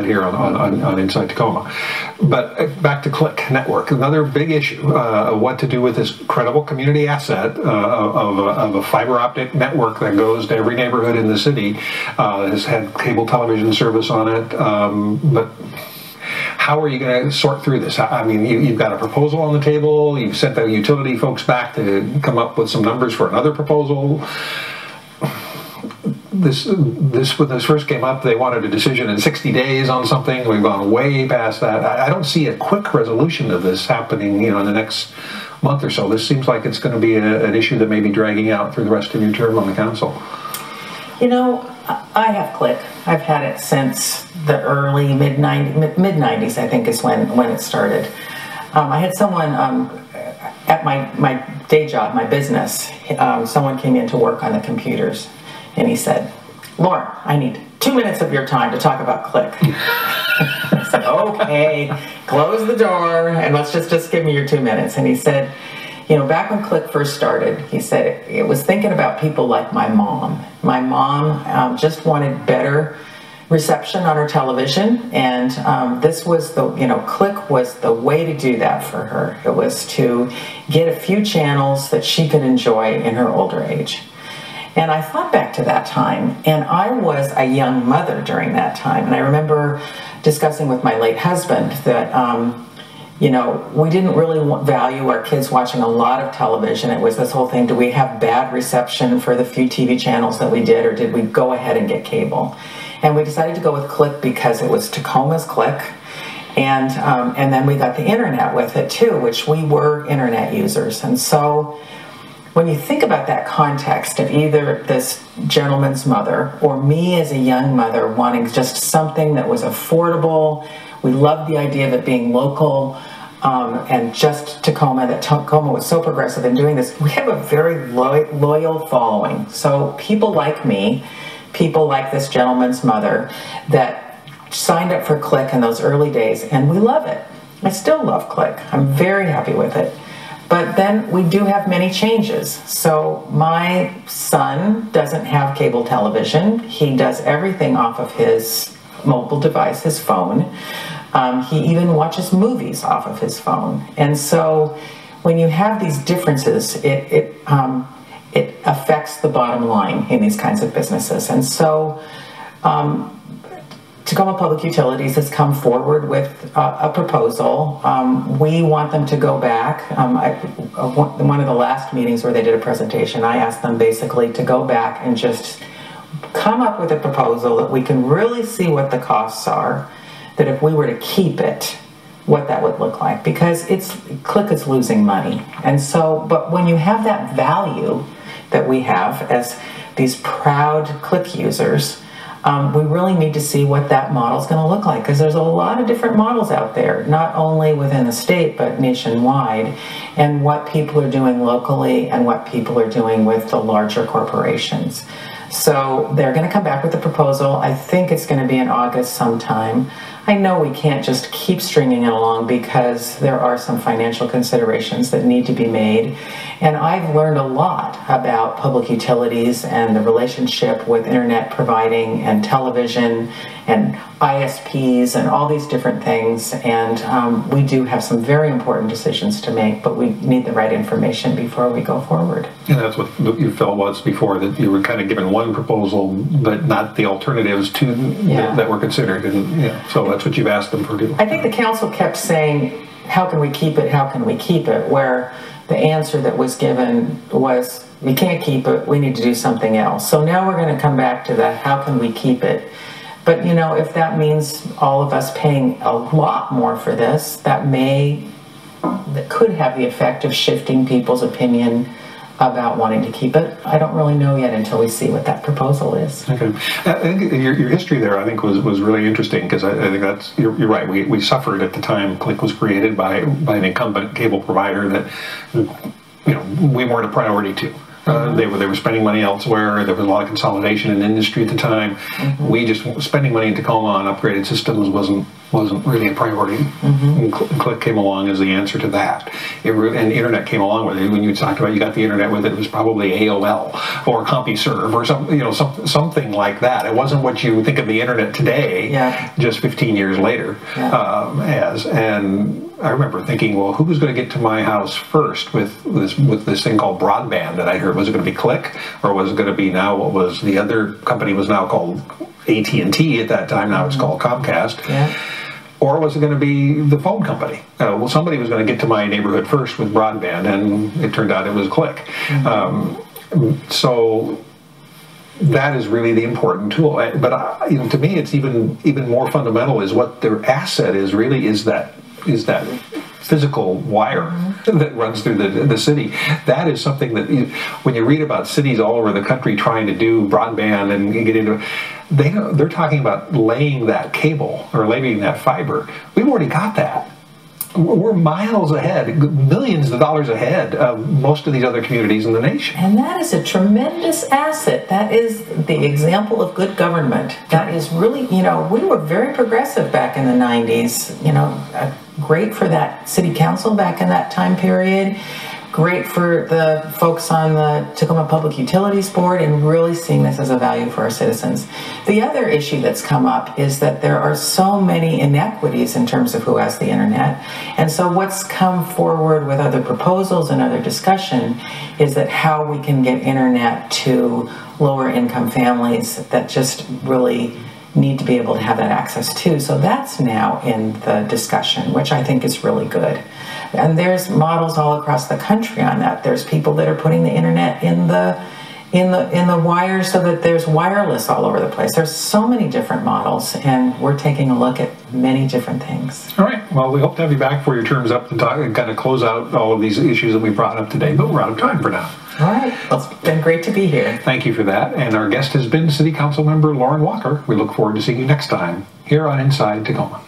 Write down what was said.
here on Inside Tacoma. But back to Click Network, another big issue, what to do with this credible community asset of a fiber optic network that goes to every neighborhood in the city, has had cable television service on it, but how are you going to sort through this? I mean, you've got a proposal on the table, you've sent the utility folks back to come up with some numbers for another proposal. When this first came up, they wanted a decision in 60 days on something. We've gone way past that. I don't see a quick resolution of this happening, in the next month or so. This seems like it's going to be an issue that may be dragging out through the rest of your term on the council. I have Click. I've had it since the early mid-90s, I think is when it started. I had someone at my day job, my business, someone came in to work on the computers, and he said, "Lauren, I need 2 minutes of your time to talk about Click." I said, "Okay, close the door and let's just give me your 2 minutes." And he said, back when Click first started, he said it was thinking about people like my mom. My mom just wanted better reception on her television, and this was Click was the way to do that for her. It was to get a few channels that she could enjoy in her older age. And I thought back to that time, and I was a young mother during that time, and I remember discussing with my late husband that we didn't really value our kids watching a lot of television. It was this whole thing, do we have bad reception for the few TV channels that we did, or did we go ahead and get cable? And we decided to go with Click because it was Tacoma's Click, and then we got the internet with it too, which we were internet users. And so when you think about that context of either this gentleman's mother or me as a young mother wanting just something that was affordable, we loved the idea of it being local, and just Tacoma, that Tacoma was so progressive in doing this. We have a very loyal following. So people like me, people like this gentleman's mother that signed up for Click in those early days, and we love it. I still love Click. I'm very happy with it. But then we do have many changes. So my son doesn't have cable television. He does everything off of his mobile device, his phone. He even watches movies off of his phone. And so when you have these differences, it affects the bottom line in these kinds of businesses. And so Tacoma Public Utilities has come forward with a proposal. We want them to go back. One of the last meetings where they did a presentation, I asked them basically to go back and just come up with a proposal that we can really see what the costs are, that if we were to keep it, what that would look like, because Click is losing money. And so, but when you have that value that we have as these proud Click users, we really need to see what that model is going to look like, because there's a lot of different models out there, not only within the state but nationwide, and what people are doing locally and what people are doing with the larger corporations. So they're going to come back with a proposal. I think it's going to be in August sometime. I know we can't just keep stringing it along because there are some financial considerations that need to be made. And I've learned a lot about public utilities and the relationship with internet providing and television and ISPs and all these different things. And we do have some very important decisions to make, but we need the right information before we go forward. And that's what you felt was before, that you were kind of given one proposal, but not the alternatives to that were considered. And so that's what you've asked them for. I think the council kept saying, how can we keep it, how can we keep it, where the answer that was given was, we can't keep it, we need to do something else. So now we're going to come back to that, how can we keep it? But if that means all of us paying a lot more for this, that could have the effect of shifting people's opinion about wanting to keep it. I don't really know yet until we see what that proposal is. Okay. I think your history there, I think, was really interesting, because I think that's, you're right. We suffered at the time Click was created by an incumbent cable provider that we weren't a priority to. They were spending money elsewhere. There was a lot of consolidation in the industry at the time. We just spending money in Tacoma on upgraded systems wasn't really a priority. And Click came along as the answer to that. And internet came along with it. When you talked about you got the internet with it, it was probably AOL or CompuServe or something like that. It wasn't what you think of the internet today, just 15 years later as. And I remember thinking, well, who was going to get to my house first with this thing called broadband that I heard? Was it going to be Click, or was it going to be now what was the other company was now called AT&T at that time? Now it's called Comcast. Or was it going to be the phone company? Well, somebody was going to get to my neighborhood first with broadband, and it turned out it was Click. So that is really the important tool. But to me, it's even more fundamental is what their asset is. Really, is that physical wire that runs through the city. That is something that when you read about cities all over the country trying to do broadband and get into, they're talking about laying that cable or laying that fiber. We've already got that. We're miles ahead, millions of dollars ahead of most of these other communities in the nation. And that is a tremendous asset. That is the example of good government. That is really, we were very progressive back in the 90s, great for that city council back in that time period, great for the folks on the Tacoma Public Utilities Board, and really seeing this as a value for our citizens. The other issue that's come up is that there are so many inequities in terms of who has the internet. And so what's come forward with other proposals and other discussion is that how we can get internet to lower income families that just really need to be able to have that access too. So that's now in the discussion, which I think is really good. And there's models all across the country on that. There's people that are putting the internet in the wires so that there's wireless all over the place. There's so many different models, and we're taking a look at many different things. All right. Well, we hope to have you back for your term's up and kind of close out all of these issues that we brought up today, but we're out of time for now. All right. Well, it's been great to be here. Thank you for that. And our guest has been City Council Member Lauren Walker. We look forward to seeing you next time here on Inside Tacoma.